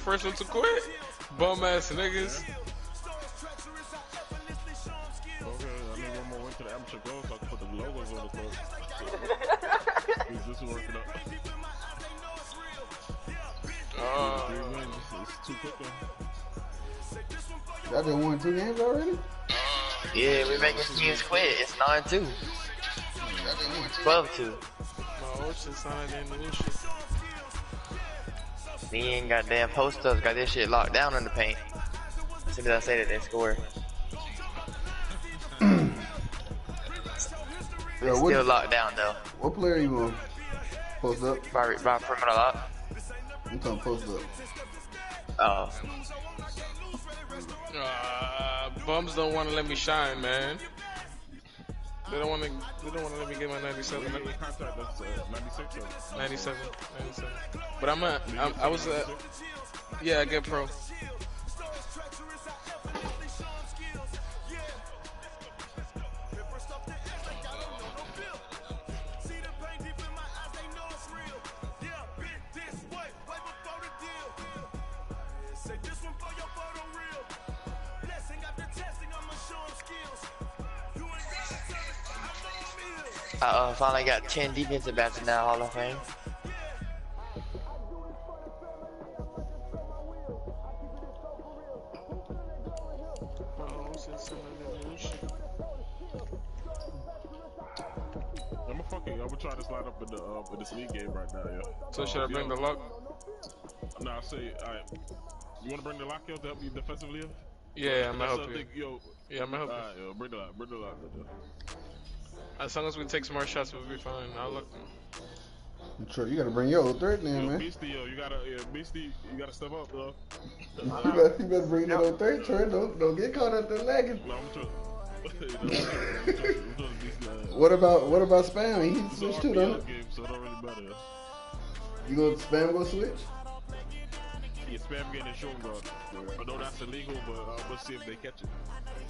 first one to quit. Bum ass niggas. Okay, I need one more win to the amateur goal so I can put the logos on the court. Is this working out? 3 wins. It's too quick though. Y'all just won 2 games already? Yeah, we making teams quit. It's 9-2. 12-2. My old shit sounded like that new shit. Me ain't goddamn post-ups got this shit locked down in the paint. As soon as I say that, they score. It's still locked down though. What player you on? Post up? By perimeter lock. I'm talking post up. Oh. Bums don't want to let me shine, man. They don't want to let me get my 97. 97. But I was yeah, I get pro. I finally got 10 defensive bats in that Hall of Fame. I'm gonna try to slide up in this league game right now, yeah. So should I bring the lock? No, I say, alright. You wanna bring the lock out to help you defensively? Yeah, I'm gonna help you. Yeah, I'm gonna help you. Alright, yo, bring the lock. As long as we take some more shots, we'll be fine. I'll look. Sure, you gotta bring your old threat then, man. Beastie, you gotta step up, though. You better bring that old threat, Troy. Don't get caught out there lagging. No, I'm trying. What about Spam? He switched too, don't it? So it don't really matter. You go Spam go switch? Yeah, Spam getting a shooting guard. I know that's illegal, but let's see if they catch it.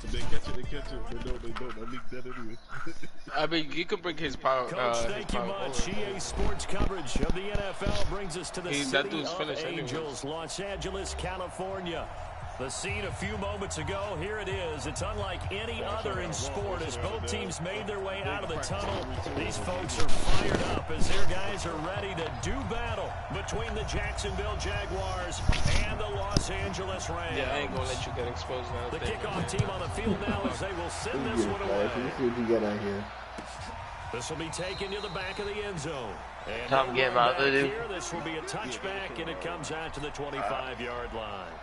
If they catch it, they catch it. They don't. I leak that anyway. I mean, you could bring his power. Coach, thank you much. EA Sports coverage of the NFL brings us to the city of Angels, Los Angeles, California. The scene a few moments ago, here it is. It's unlike any other in sport as both teams made their way out of the tunnel. These folks are fired up as their guys are ready to do battle between the Jacksonville Jaguars and the Los Angeles Rams. Yeah, I ain't gonna let you get exposed now. The kickoff team on the field now as they will send this one away. Let's see what you got out here. This will be taken to the back of the end zone. And Tom, get him out of there. This will be a touchback, and it comes out to the 25-yard line.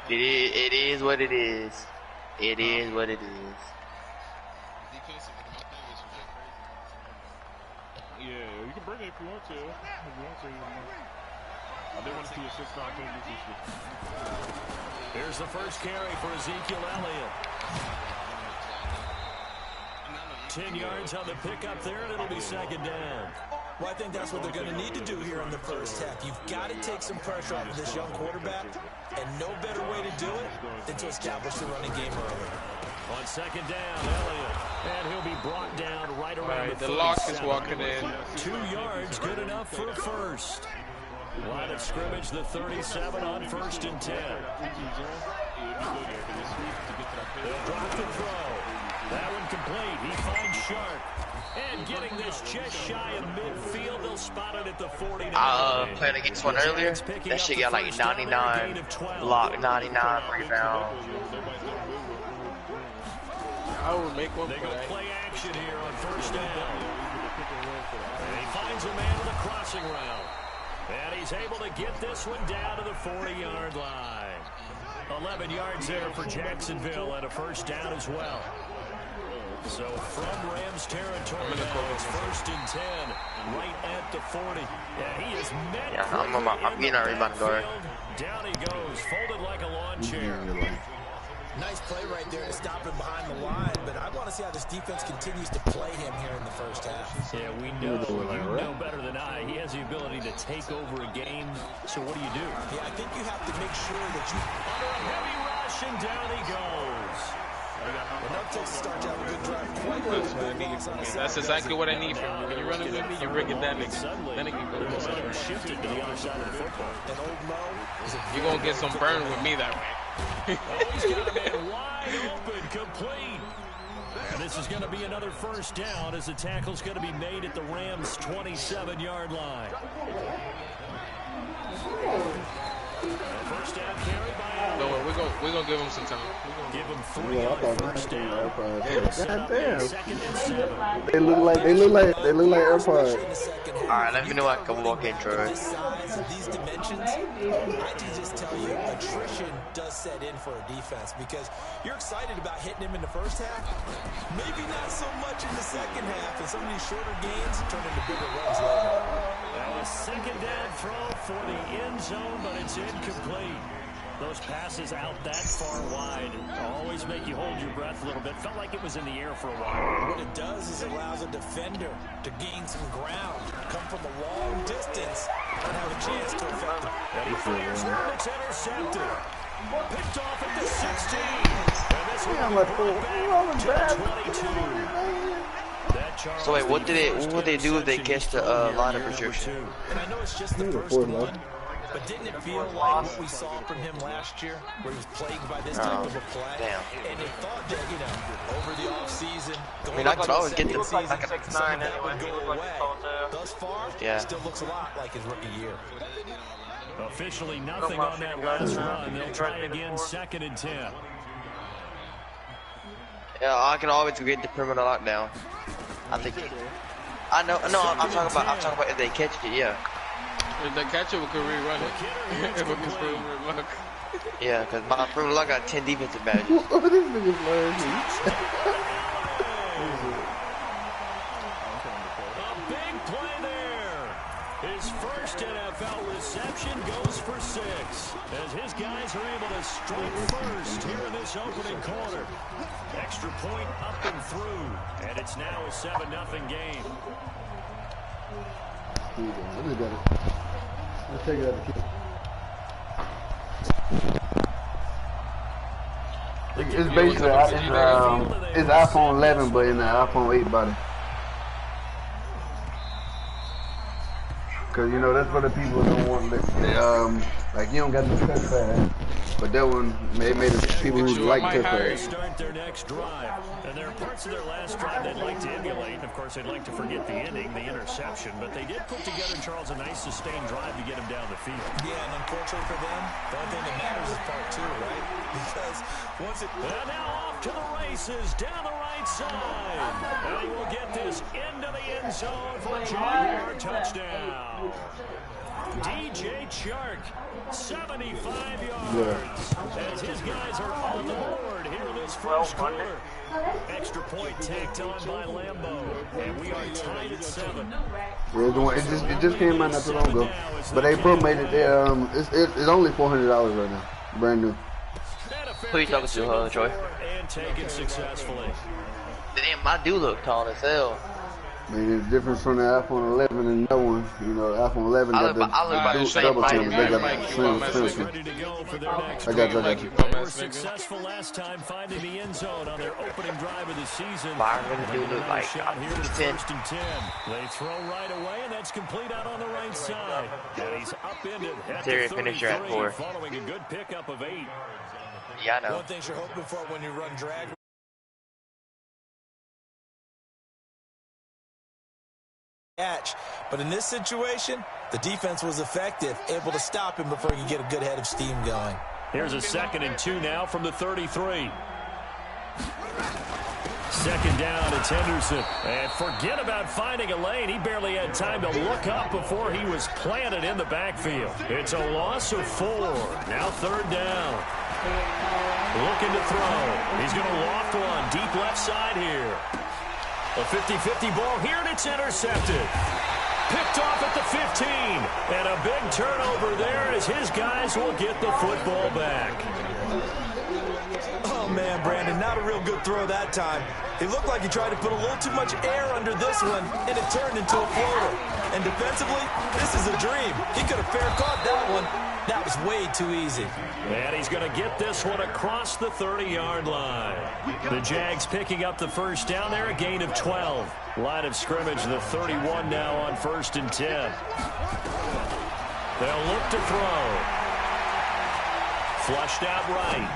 It is what it is. It is what it is. Yeah, you can bring it if you want to. I did want to see a 6-down thing. Here's the first carry for Ezekiel Elliott. 10 yards on the pickup there, and it'll be second down. Well, I think that's what they're going to need to do here in the first half. You've got to take some pressure off of this young quarterback, and no better way to do it than to establish the running game early. On second down, Elliott, and he'll be brought down right around the lock is walking in. 2 yards, good enough for a first. Line of scrimmage, the 37 on 1st and 10. They'll drop the throw. That one complete. He finds Sharp. And getting this just shy of midfield, they'll spot it at the 49. Playing against one earlier. That shit got like 99 block, 99 rebound. I would make one. They go play action here on 1st down. And he finds a man with a crossing route. And he's able to get this one down to the 40-yard line. 11 yards there for Jacksonville and a first down as well. So from Rams territory, it's 1st and 10, right at the 40. Yeah, he is met. Yeah, I'm getting a rebound guard. Down he goes, folded like a lawn chair. Nice play right there to stop him behind the line, but I want to see how this defense continues to play him here in the first half. Yeah, we know, you know better than I. He has the ability to take over a game, so what do? Yeah, I think you have to make sure that you... Under a heavy rush, and down he goes. That's exactly what I need from you. When you're running with me, you're bringing that nigga. That nigga go shifted to the other side of the football. You're going to get some burn with me that way. He's got a man wide open, complete. And this is going to be another first down as the tackle's going to be made at the Rams' 27-yard line. First down carry by Allen. No, we're gonna give him some time. Give him 3 on first down. God damn. They look like AirPods. All right, let me know I can walk in, Troy. These dimensions, I can just tell you, attrition does set in for a defense because you're excited about hitting him in the first half, maybe not so much in the second half, and some of these shorter gains turn into bigger runs later. A second down throw for the end zone, but it's incomplete. Those passes out that far wide always make you hold your breath a little bit. Felt like it was in the air for a while. What it does is it allows a defender to gain some ground, come from a long distance, and have a chance to affect him. And he fires one, it's intercepted. Picked off at the 16. And this one back to the 22. So wait, what would they do if they catch the line of restriction? And I know it's just the first one, but didn't it feel like what we saw from him last year, where he was plagued by this type of a play? Damn. And they thought that, you know, over the offseason, I mean, I could always get the season, some of that would go away. Thus far, it still looks a lot like his rookie year. Officially nothing on that last run. They'll try again, 2nd and 10. Yeah, I can always get the perimeter lockdown. I think. I know. No, I'm talking about if they catch it. Yeah. If they catch it, we could rerun it. Yeah, because my perimeter lock got 10 defensive badges. This nigga's learning. A big play there. His first NFL reception goes for 6. As his guys are able to strike first here in this opening quarter. Extra point up and through. And it's now a 7-0 game. Let's take it out of the kid. It's basically it's iPhone 11, but in the iPhone 8 body. Cause you know that's for the people who don't want like you don't got no touch pad, but that one made it people who like touch pad. Start their next drive, and there are parts of their last drive they'd like to emulate. Of course, they'd like to forget the ending, the interception, but they did put together, Charles, a nice sustained drive to get him down the field. Yeah, and unfortunately for them, the only thing that matters is part 2, right? Because once it and now off to the races down the right side, and he will get this into the end zone for a Jaguar touchdown. DJ Chark, 75 yards, as his guys are on the board here in this first quarter. Extra point tacked on by Lambo, and we are tied at 7. It just came out not too long ago, but they promoted it. It's only $400 right now, brand new. Who you talking to, Troy? And taken successfully. Damn, my dude look tall as hell. I mean, the difference from the iPhone 11 and that one, you know, the iPhone 11 got the double cameras. They got the slim. I got you. They were successful last time finding the end zone on their opening drive of the season. Shot here to first and 10. They throw right away, and that's complete out on the right side. And he's upended at the 33, following a good pickup of 8. Yeah, I know. One thing you're hoping for when you run drag. Catch, but in this situation, the defense was effective, able to stop him before he could get a good head of steam going. Here's a 2nd and 2 now from the 33. Second down, it's Henderson. And forget about finding a lane. He barely had time to look up before he was planted in the backfield. It's a loss of 4. Now 3rd down. Looking to throw. He's going to loft one deep left side here. A 50-50 ball here, and it's intercepted. Picked off at the 15. And a big turnover there as his guys will get the football back. Oh, man, Brandon, not a real good throw that time. It looked like he tried to put a little too much air under this one, and it turned into a floater. And defensively, this is a dream. He could have fair caught that one. That was way too easy. And he's going to get this one across the 30-yard line. The Jags picking up the first down there, a gain of 12. Line of scrimmage, the 31 now on 1st and 10. They'll look to throw. Flushed out right.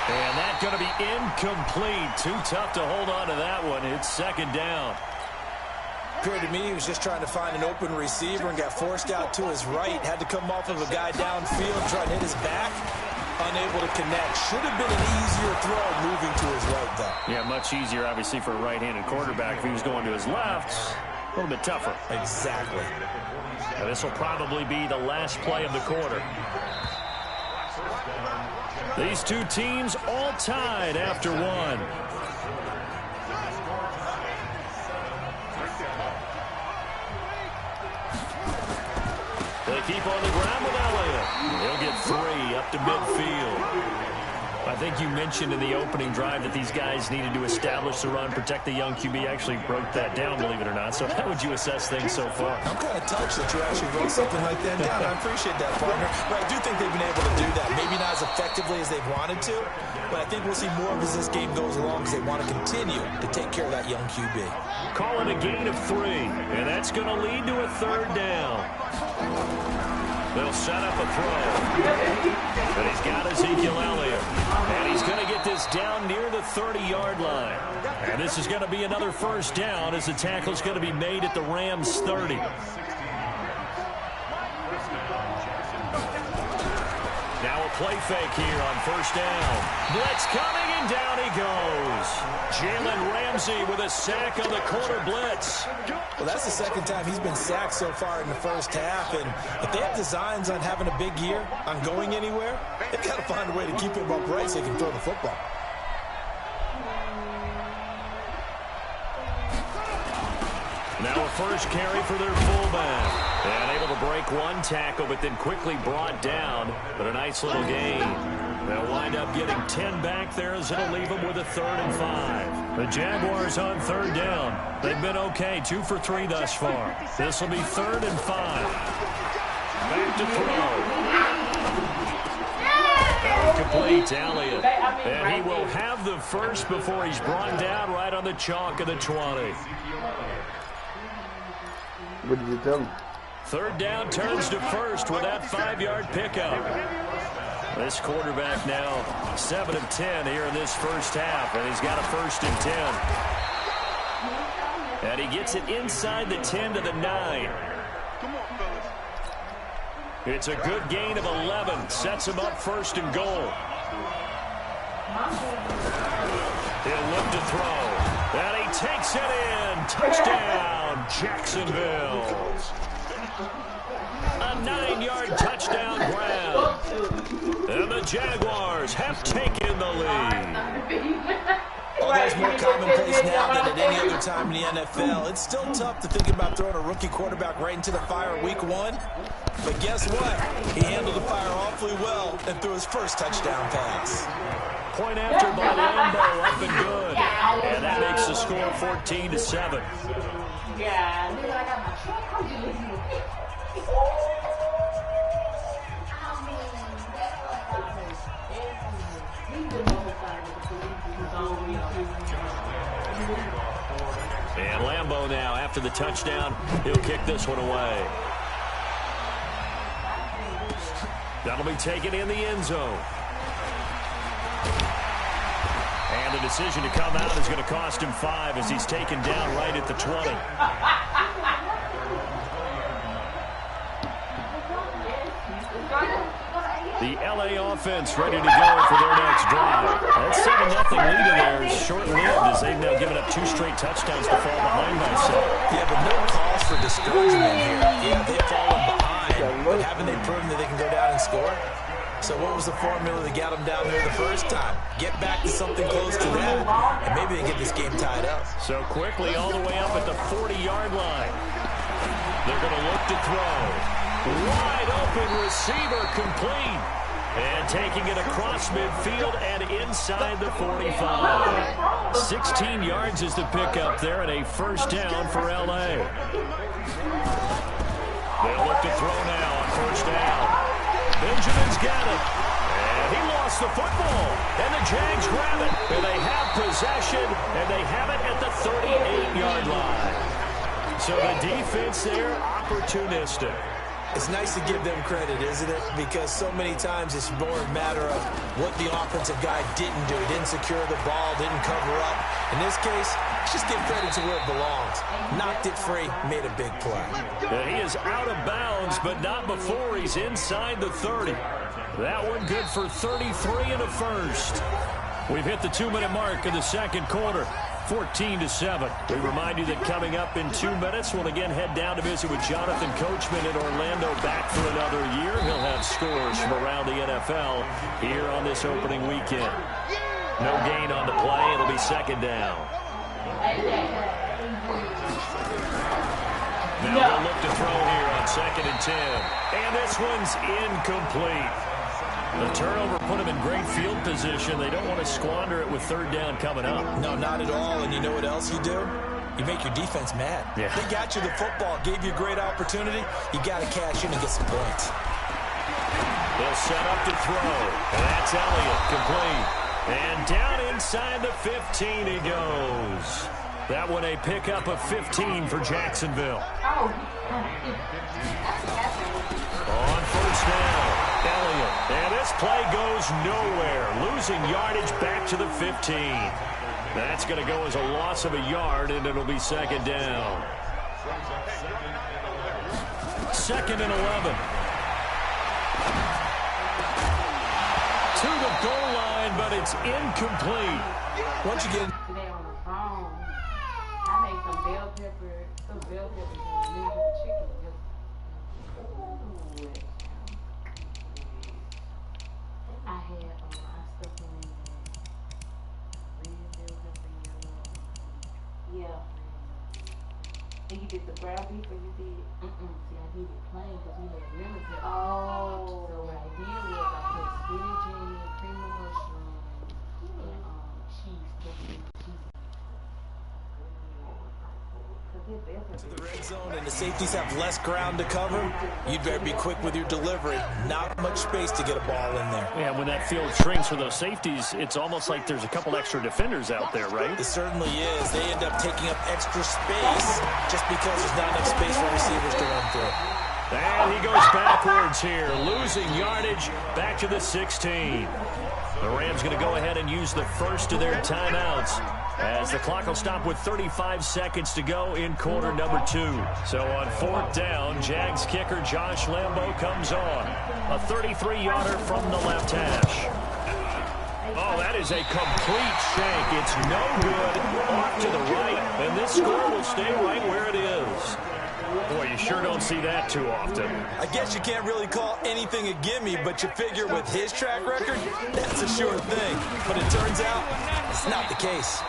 And that's going to be incomplete. Too tough to hold on to that one. It's 2nd down. Appeared to me he was just trying to find an open receiver and got forced out to his right. Had to come off of a guy downfield, try to hit his back. Unable to connect. Should have been an easier throw moving to his right, though. Yeah, much easier, obviously, for a right-handed quarterback. If he was going to his left, a little bit tougher. Exactly. Now, this will probably be the last play of the quarter. These two teams all tied after one. They keep on the ground with Elliott. He'll get 3 up to midfield. I think you mentioned in the opening drive that these guys needed to establish the run, protect the young QB. Actually broke that down, believe it or not. So how would you assess things so far? I'm kind of touched that you actually wrote something like that down. I appreciate that, partner. But I do think they've been able to do that. Maybe not as effectively as they've wanted to, but I think we'll see more as this game goes along because they want to continue to take care of that young QB. Calling a gain of 3, and that's going to lead to a 3rd down. They'll set up a throw. But he's got Ezekiel Elliott. And he's going to get this down near the 30-yard line. And this is going to be another 1st down as the tackle's going to be made at the Rams' 30. Now a play fake here on 1st down. Blitz coming, and down he goes. Jalen Ramsey with a sack on the corner blitz. Well, that's the 2nd time he's been sacked so far in the first half. And if they have designs on having a big year, on going anywhere, they've got to find a way to keep him upright so he can throw the football. Now a first carry for their fullback. And able to break one tackle, but then quickly brought down. But a nice little gain. They'll wind up getting 10 back there as it'll leave them with a 3rd and 5. The Jaguars on 3rd down. They've been okay, 2 for 3 thus far. This will be 3rd and 5. Back to throw. Complete to Elliott. And he will have the first before he's brought down right on the chalk of the 20. What did you tell him? 3rd down turns to 1st with that 5-yard pickup. This quarterback now 7 of 10 here in this first half, and he's got a 1st and 10. And he gets it inside the 10 to the 9. It's a good gain of 11. Sets him up 1st and goal. He'll look to throw. And he takes it in. Touchdown, Jacksonville. A 9-yard touchdown grab. And the Jaguars have taken the lead. Although it's more commonplace now than at any other time in the NFL, it's still tough to think about throwing a rookie quarterback right into the fire week 1. But guess what? He handled the fire awfully well and threw his first touchdown pass. Point after by Lambo, up and good. And that makes the score 14-7. And Lambo now, after the touchdown, he'll kick this one away. That'll be taken in the end zone. And the decision to come out is going to cost him 5 as he's taken down right at the 20. The LA offense ready to go for their next drive. That 7-0 lead in there is short-lived as they've now given up 2 straight touchdowns to fall behind by 7. Yeah, but no cause for discouragement here. Yeah, they've fallen behind, but haven't they proven that they can go down and score? So what was the formula that got them down there the first time? Get back to something close to that, and maybe they get this game tied up. So quickly all the way up at the 40-yard line. They're going to look to throw. Wide open receiver complete. And taking it across midfield and inside the 45. 16 yards is the pickup there and a 1st down for LA. They'll look to throw now on first down. Benjamin's got it. And he lost the football. And the Jags grab it. And they have possession. And they have it at the 38-yard line. So the defense there, opportunistic. It's nice to give them credit, isn't it? Because so many times it's more a matter of what the offensive guy didn't do. Didn't secure the ball, didn't cover up. In this case, just give credit to where it belongs. Knocked it free, made a big play. And he is out of bounds, but not before he's inside the 30. That one good for 33 and a first. We've hit the 2-minute mark in the second quarter. 14-7. We remind you that coming up in 2 minutes, we'll again head down to visit with Jonathan Coachman in Orlando, back for another year. He'll have scores from around the NFL here on this opening weekend. No gain on the play. It'll be second down. Now they'll look to throw here on 2nd and 10. And this one's incomplete. The turnover put them in great field position. They don't want to squander it with 3rd down coming up. No, not at all. And you know what else you do? You make your defense mad. Yeah. They got you the football, gave you a great opportunity. You got to cash in and get some points. They'll set up to throw. And that's Elliott, complete. And down inside the 15 he goes. That one a pickup of 15 for Jacksonville. On first down, Elliott. And this play goes nowhere. Losing yardage back to the 15. That's going to go as a loss of a yard, and it'll be second down. 2nd and 11. To the goal line, but it's incomplete. Once you get today on the phone, I made some bell peppers and chicken. I had I stuffed them in red bell pepper, yellow. Yeah. And you did the brown beef, or you did? See, I did it plain because we had lemon pepper. Oh. So what I did was I put spinach in it, cream of mushroom, and cheese. to the red zone and the safeties have less ground to cover, you'd better be quick with your delivery. Not much space to get a ball in there. Yeah, when that field shrinks for those safeties, it's almost like there's a couple extra defenders out there, right? It certainly is. They end up taking up extra space just because there's not enough space for receivers to run through. And he goes backwards here, losing yardage back to the 16. The Rams going to go ahead and use the first of their timeouts, as the clock will stop with 35 seconds to go in quarter number 2. So on 4th down, Jags kicker Josh Lambo comes on. A 33-yarder from the left hash. Oh, that is a complete shank. It's no good. Off to the right, and this score will stay right where it is. Boy, you sure don't see that too often. I guess you can't really call anything a gimme, but you figure with his track record, that's a sure thing. But it turns out, it's not the case.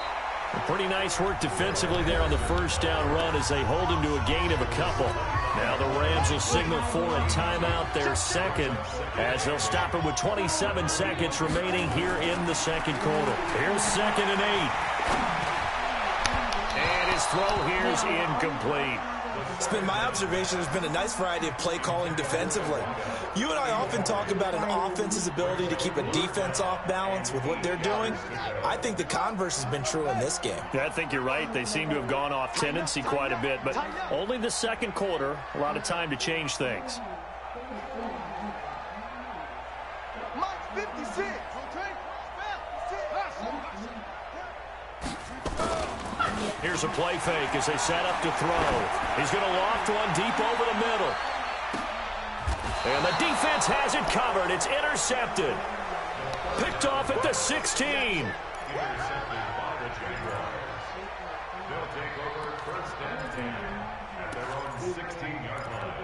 Pretty nice work defensively there on the first down run as they hold him to a gain of a couple. Now the Rams will signal for a timeout, their second, as they'll stop it with 27 seconds remaining here in the second quarter. Here's 2nd and 8. And his throw here is incomplete. It's been my observation there's been a nice variety of play calling defensively. You and I often talk about an offense's ability to keep a defense off balance with what they're doing. I think the converse has been true in this game. Yeah, I think you're right. They seem to have gone off tendency quite a bit, but only the second quarter, a lot of time to change things. Here's a play fake as they set up to throw. He's going to loft one deep over the middle. And the defense has it covered. It's intercepted. Picked off at the 16. They'll take over 1st and 10 at their own 16-yard line.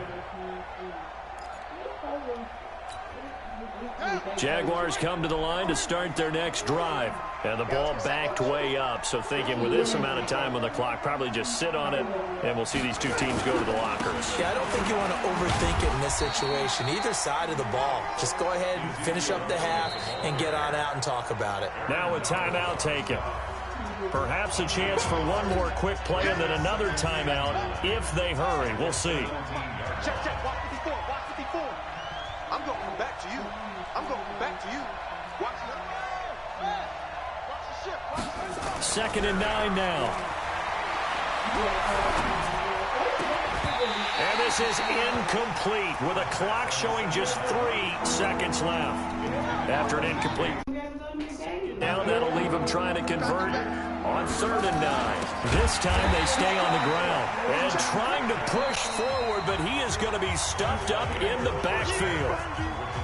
Jaguars come to the line to start their next drive. And the ball backed way up, so thinking with this amount of time on the clock, probably just sit on it, and we'll see these two teams go to the lockers. Yeah, I don't think you want to overthink it in this situation. Either side of the ball. Just go ahead and finish up the half and get on out and talk about it. Now a timeout taken. Perhaps a chance for one more quick play and then another timeout if they hurry. We'll see. Check, check. Watch 54. Watch 54. I'm going back to you. I'm going back to you. Watch the ship. Watch the 2nd and 9 now. And this is incomplete with a clock showing just 3 seconds left. After an incomplete. Now that'll leave him trying to convert on 3rd and 9. This time they stay on the ground and trying to push forward, but he is going to be stuffed up in the backfield.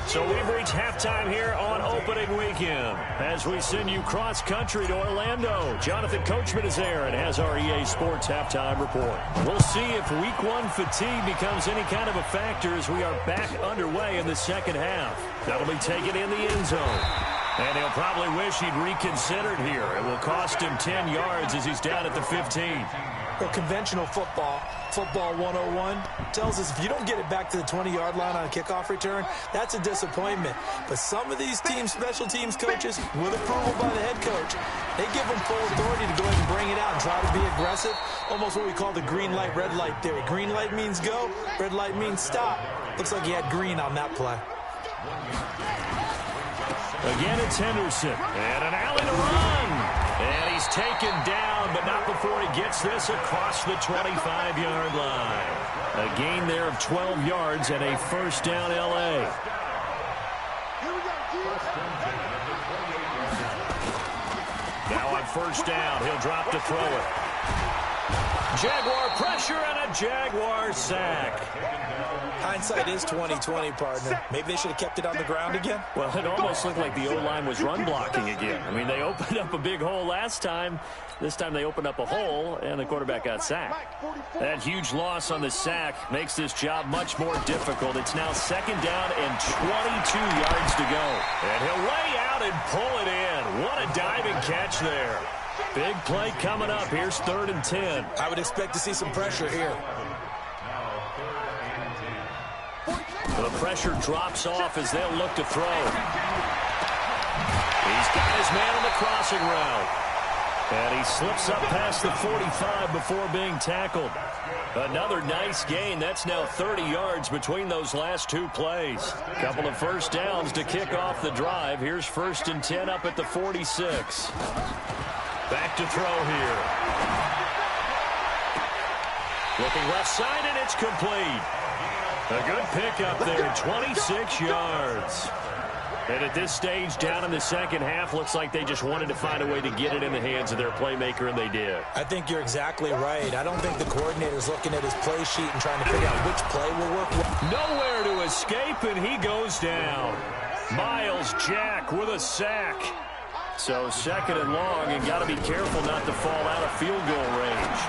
So we've reached halftime here on opening weekend as we send you cross-country to Orlando. Jonathan Coachman is there and has our EA Sports halftime report. We'll see if Week 1 fatigue becomes any kind of a factor as we are back underway in the second half. That'll be taken in the end zone. And he'll probably wish he'd reconsidered here. It will cost him 10 yards as he's down at the 15. Well, conventional football 101, tells us if you don't get it back to the 20-yard line on a kickoff return, that's a disappointment. But some of these teams, special teams coaches, with approval by the head coach, they give them full authority to go ahead and bring it out and try to be aggressive. Almost what we call the green light, red light theory. Green light means go, red light means stop. Looks like he had green on that play. Again, it's Henderson. And an alley to run. And he's taken down, but not before he gets this across the 25-yard line. A gain there of 12 yards and a first down, L.A. Now on first down, he'll drop to throw it. Jaguar pressure and a Jaguar sack. Hindsight is 20/20, partner. Maybe they should have kept it on the ground again. Well, it almost looked like the O-line was run blocking again. I mean, they opened up a big hole last time. This time they opened up a hole, and the quarterback got sacked. That huge loss on the sack makes this job much more difficult. It's now 2nd down and 22 yards to go. And he'll lay out and pull it in. What a diving catch there. Big play coming up. Here's 3rd and 10. I would expect to see some pressure here. The pressure drops off as they'll look to throw. He's got his man on the crossing route. And he slips up past the 45 before being tackled. Another nice gain. That's now 30 yards between those last 2 plays. Couple of first downs to kick off the drive. Here's 1st and 10 up at the 46. Back to throw here. Looking left side, and it's complete. A good pickup there, 26 yards. And at this stage, down in the second half, looks like they just wanted to find a way to get it in the hands of their playmaker, and they did. I think you're exactly right. I don't think the coordinator's looking at his play sheet and trying to figure out which play will work well. Nowhere to escape, and he goes down. Miles Jack with a sack. So 2nd and long, and got to be careful not to fall out of field goal range.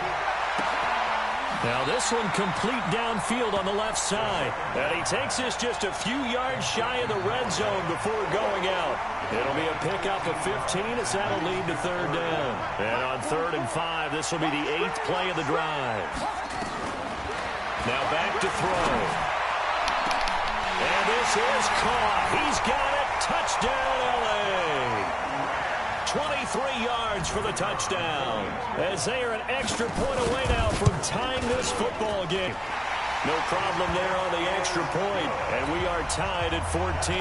Now this one complete downfield on the left side. And he takes this just a few yards shy of the red zone before going out. It'll be a pickup of 15 as that'll lead to 3rd down. And on 3rd and 5, this will be the 8th play of the drive. Now back to throw. And this is caught. He's got it. Touchdown, L.A. 23 yards for the touchdown, as they are an extra point away now from tying this football game. No problem there on the extra point, and we are tied at 14.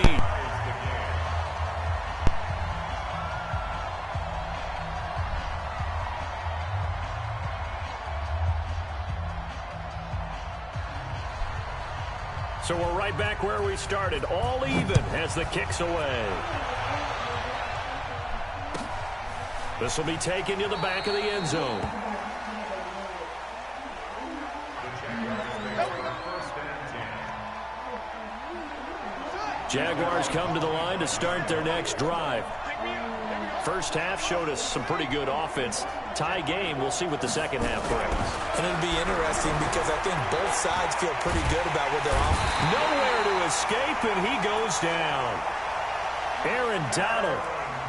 So we're right back where we started, all even as the kick's away. This will be taken to the back of the end zone. Jaguars come to the line to start their next drive. First half showed us some pretty good offense. Tie game, we'll see what the second half brings. And it'll be interesting because I think both sides feel pretty good about what they're on. Nowhere to escape, and he goes down. Aaron Donald.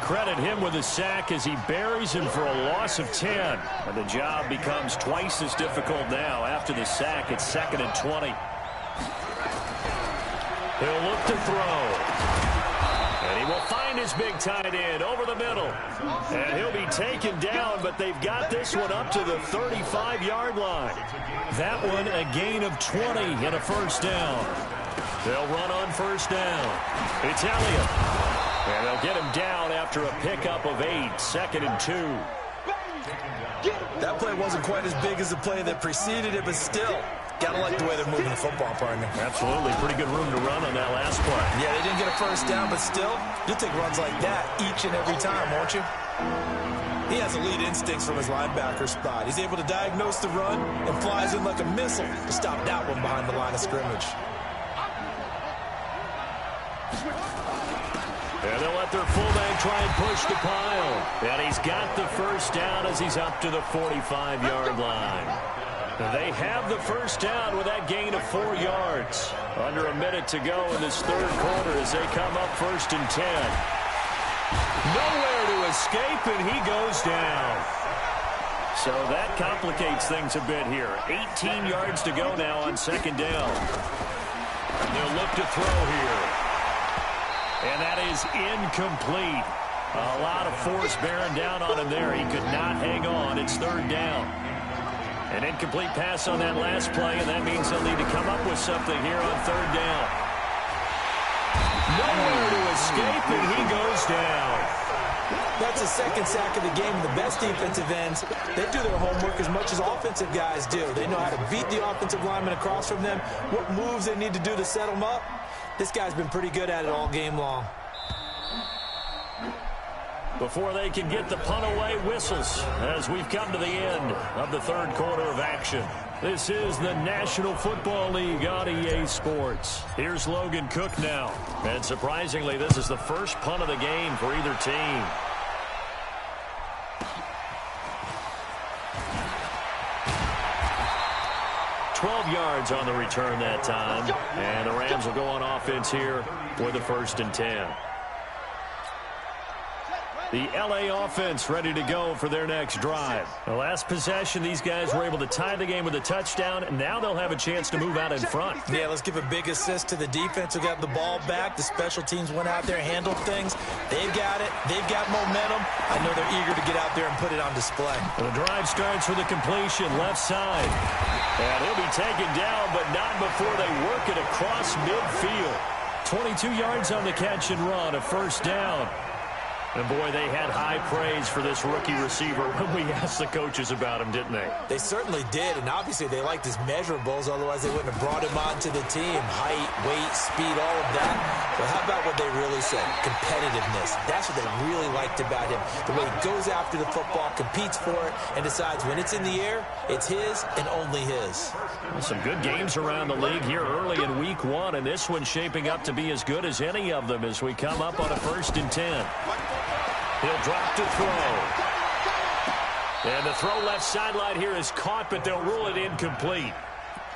Credit him with a sack as he buries him for a loss of 10. And the job becomes twice as difficult now. After the sack, it's 2nd and 20. He'll look to throw. And he will find his big tight end over the middle. And he'll be taken down, but they've got this one up to the 35-yard line. That one a gain of 20 and a first down. They'll run on first down. Italia. And they'll get him down after a pickup of 8, 2nd and 2. That play wasn't quite as big as the play that preceded it, but still, gotta like the way they're moving the football, partner. Absolutely. Pretty good room to run on that last play. Yeah, they didn't get a first down, but still, you'll take runs like that each and every time, won't you? He has elite instincts from his linebacker spot. He's able to diagnose the run and flies in like a missile to stop that one behind the line of scrimmage. And they'll let their fullback try and push the pile. And he's got the first down as he's up to the 45-yard line. They have the first down with that gain of 4 yards. Under a minute to go in this third quarter as they come up 1st and 10. Nowhere to escape, and he goes down. So that complicates things a bit here. 18 yards to go now on 2nd down. They'll look to throw here. And that is incomplete. A lot of force bearing down on him there. He could not hang on. It's 3rd down. An incomplete pass on that last play, and that means they'll need to come up with something here on 3rd down. Nowhere to escape, and he goes down. That's the 2nd sack of the game. The best defensive ends, they do their homework as much as offensive guys do. They know how to beat the offensive lineman across from them, what moves they need to do to set them up. This guy's been pretty good at it all game long. Before they can get the punt away, whistles as we've come to the end of the third quarter of action. This is the National Football League on EA Sports. Here's Logan Cook now. And surprisingly, this is the first punt of the game for either team. Yards on the return that time, and the Rams will go on offense here with a 1st and 10. The LA offense ready to go for their next drive. The last possession, these guys were able to tie the game with a touchdown, and now they'll have a chance to move out in front. Yeah, let's give a big assist to the defense who got the ball back. The special teams went out there, handled things. They've got it. They've got momentum. I know they're eager to get out there and put it on display. The drive starts with a completion left side. And he'll be taken down, but not before they work it across midfield. 22 yards on the catch and run, a 1st down. And, boy, they had high praise for this rookie receiver when we asked the coaches about him, didn't they? They certainly did, and obviously they liked his measurables, otherwise they wouldn't have brought him onto the team. Height, weight, speed, all of that. But how about what they really said? Competitiveness. That's what they really liked about him. The way he goes after the football, competes for it, and decides when it's in the air, it's his and only his. Well, some good games around the league here early in week 1, and this one's shaping up to be as good as any of them as we come up on a 1st and 10. He'll drop to throw. And the throw left sideline here is caught, but they'll rule it incomplete.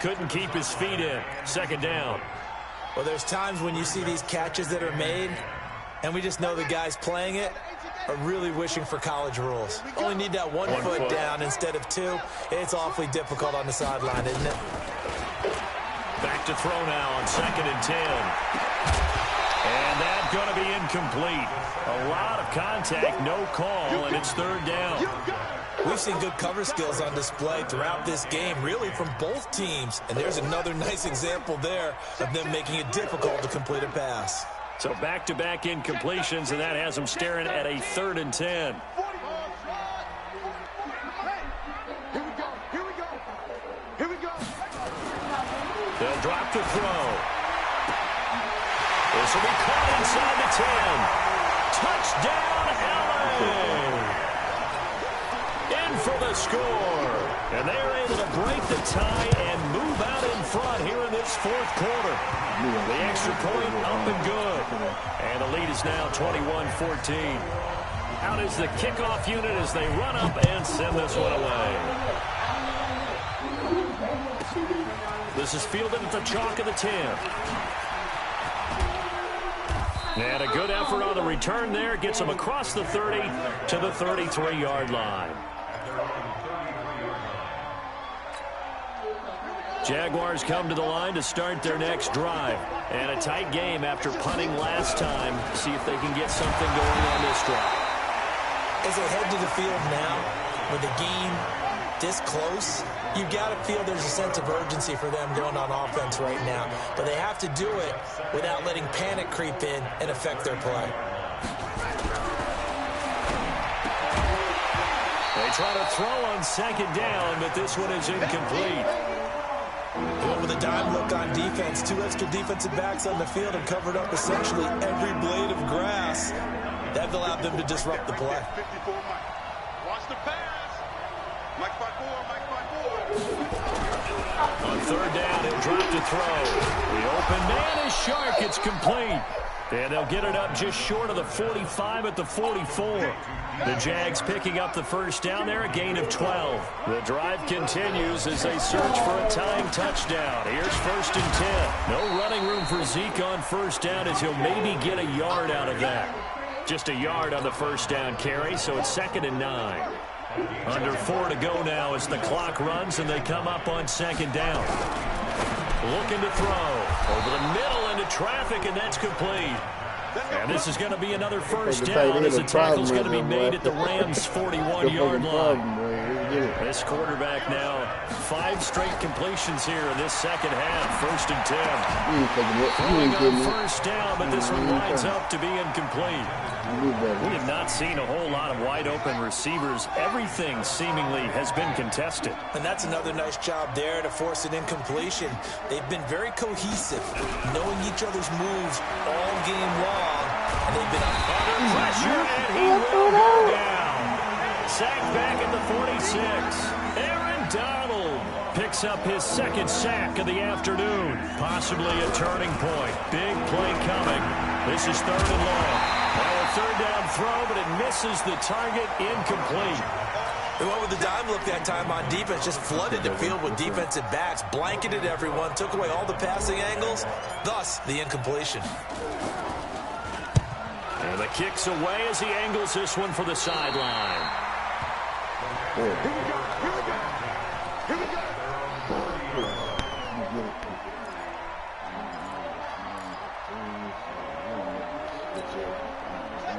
Couldn't keep his feet in. 2nd down. Well, there's times when you see these catches that are made, and we just know the guys playing it are really wishing for college rules. Only need that one foot down instead of 2. It's awfully difficult on the sideline, isn't it? Back to throw now on 2nd and 10. And that's going to be incomplete. A lot of contact, no call, and it's 3rd down. We've seen good cover skills on display throughout this game, really from both teams. And there's another nice example there of them making it difficult to complete a pass. So back-to-back incompletions, and that has them staring at a 3rd and 10. They'll drop to throw. This will be caught inside the 10. Touchdown, LA! In for the score. And they're able to break the tie and move out in front here in this 4th quarter. The extra point up and good. And the lead is now 21-14. Out is the kickoff unit as they run up and send this one away. This is fielded at the chalk of the 10. And a good effort on the return there. Gets them across the 30 to the 33-yard line. Jaguars come to the line to start their next drive. And a tight game after punting last time. See if they can get something going on this drive. As they head to the field now, with the game this close, you've got to feel there's a sense of urgency for them going on offense right now. But they have to do it without letting panic creep in and affect their play. They try to throw on second down, but this one is incomplete. Well, with a dime look on defense, 2 extra defensive backs on the field and covered up essentially every blade of grass. That allowed them to disrupt the play. Watch the pass. Mike by 4. On third down, he'll drop to throw. The open man is Shark. It's complete. And they'll get it up just short of the 45 at the 44. The Jags picking up the first down there, a gain of 12. The drive continues as they search for a tying touchdown. Here's 1st and 10. No running room for Zeke on first down as he'll maybe get a yard out of that. Just a yard on the first down carry, so it's 2nd and 9. Under 4 to go now as the clock runs and they come up on 2nd down. Looking to throw. Over the middle into traffic, and that's complete. And this is going to be another first down as the tackle's going to be made at the Rams' 41-yard line. This quarterback now 5 straight completions here in this second half. 1st and 10. Throwing on first down, but this one lines up to be incomplete. We have not seen a whole lot of wide-open receivers. Everything seemingly has been contested. And that's another nice job there to force an incompletion. They've been very cohesive, knowing each other's moves all game long. And they've been under pressure, and he will go down. Sacked back at the 46. Aaron Donald picks up his 2nd sack of the afternoon. Possibly a turning point. Big play coming. This is 3rd and long. Now a 3rd down throw, but it misses the target, incomplete. They went with the dime look that time on defense, just flooded the field with defensive backs, blanketed everyone, took away all the passing angles, thus the incompletion. And the kick's away as he angles this one for the sideline. Here we go. Here we go. Here we go.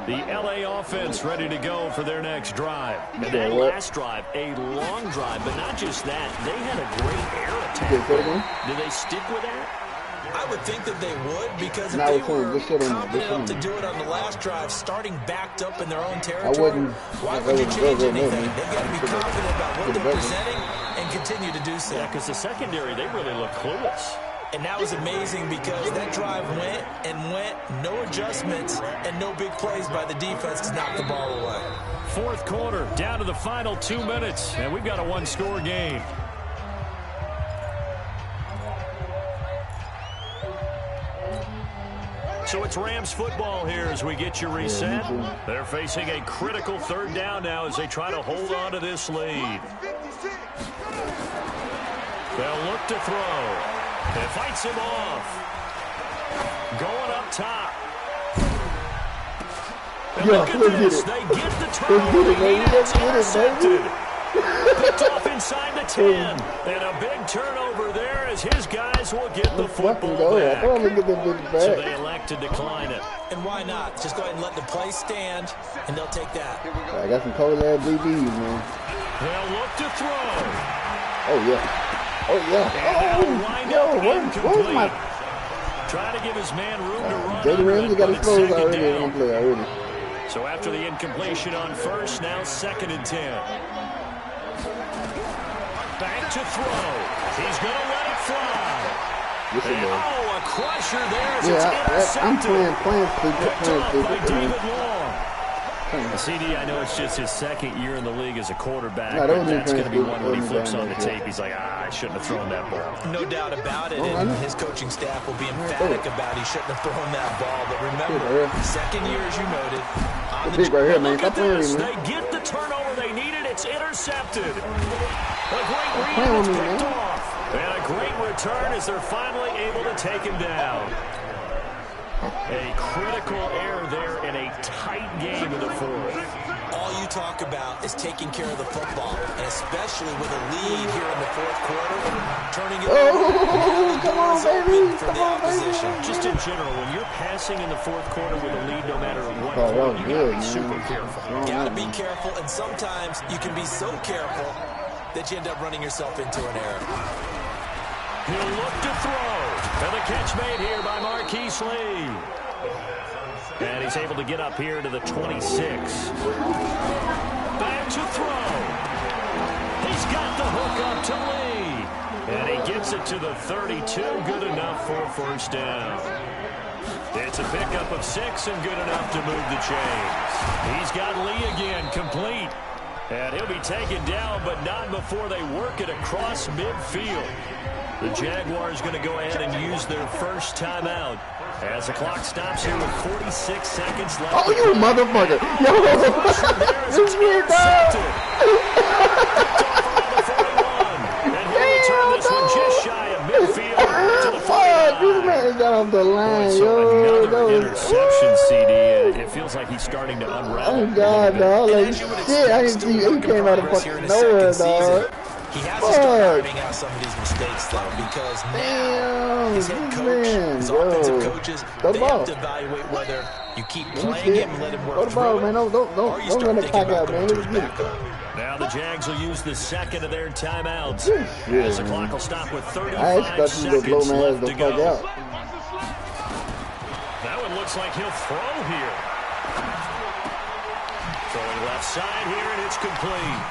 The L.A. offense ready to go for their next drive. And that last drive, a long drive, but not just that. They had a great air attack. Did they stick with that? I would think that they would, because if they were confident enough to do it on the last drive, starting backed up in their own territory, why would you change anything? They've got to be confident about what they're presenting and continue to do so. Yeah, because the secondary, they really look clueless. And that was amazing because that drive went and went, no adjustments, and no big plays by the defense to knock the ball away. 4th quarter, down to the final 2 minutes, and we've got a 1-score game. So it's Rams football here as we get you reset. They're facing a critical 3rd down now as they try to hold on to this lead. They'll look to throw. It fights him off. Going up top. And look at this. They get the turnover. It's intercepted. Picked off inside the 10. And a big turnover there as his guys will get the football back. So they elect to decline it. And why not? Just go ahead and let the play stand, and they'll take that. I got some cold-ass DBs, man. They'll look to throw. Oh, yeah. Oh, yeah. Where's my... Trying to give his man room to run. Jalen Ramsey got his clothes already. So after the incompletion on first, now 2nd and 10. Back to throw. He's going to let it fly. Oh, a crusher there as it's intercepted. I'm playing stupid. By David Long. CD, I know it's just his 2nd year in the league as a quarterback, but that's going to be one when he flips on the tape. He's like, I shouldn't have thrown that ball. No doubt about it, and his coaching staff will be emphatic about he shouldn't have thrown that ball. But remember, 2nd year, as you noted, on the right here, man. Look at this. They get the turnover they needed. It's intercepted. A great read, and it's picked off. And a great return as they're finally able to take him down. A critical error there in a tight game in the 4th. All all you talk about is taking care of the football, and especially with a lead here in the fourth quarter, turning it over. Come on, baby. For the opposition. Just in general, when you're passing in the fourth quarter with a lead, no matter what, you good, gotta be super careful. Gotta be careful, and sometimes you can be so careful that you end up running yourself into an error. He'll look to throw. And the catch made here by Marquise Lee. And he's able to get up here to the 26. Back to throw. He's got the hook up to Lee. And he gets it to the 32. Good enough for a first down. It's a pickup of 6 and good enough to move the chains. He's got Lee again, complete. And he'll be taken down, but not before they work it across midfield. The Jaguars going to go ahead and use their first timeout as the clock stops here with 46 seconds left. Oh, you motherfucker. Yo, this weird dog. And he'll return this one just shy of midfield to the 49. This man got off the line, so another interception, CD. It feels like he's starting to unravel. Oh, God, dog. Like, shit, I didn't see he came out of fucking nowhere, dog. He has to start ironing out some of these mistakes, though, because now his head coach, his offensive coaches, they have to evaluate whether you keep playing him and let him work through it, or you start thinking about going to his backup. Now the Jags will use the second of their timeouts as the clock will stop with 35 seconds left to go. That one looks like he'll throw here. Throwing left side here, and it's complete.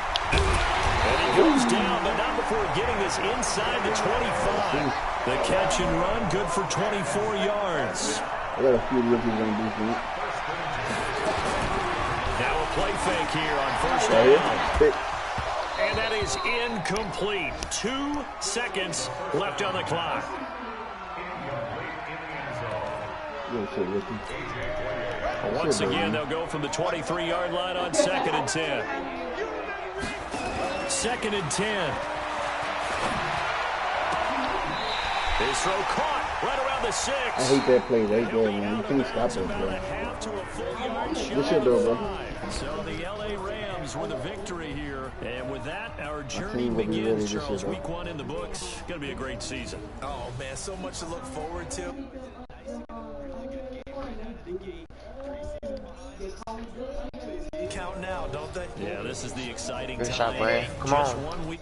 And he goes down, but not before getting this inside the 25. The catch and run, good for 24 yards. I got a few rookies on defense. Now a play fake here on first down. And that is incomplete. 2 seconds left on the clock. Once again, they'll go from the 23-yard line on 2nd and 10. 2nd and 10. His throw caught right around the 6. I hate that play right there, man. You can't stop that play. Good shit, though, bro. So the LA Rams with a victory here. And with that, our journey begins, Charles. Week 1 in the books. Going to be a great season. Oh, man, so much to look forward to. Count now, don't they? Yeah, this is the exciting Good time. shot, Brad. Come on. Just 1 week.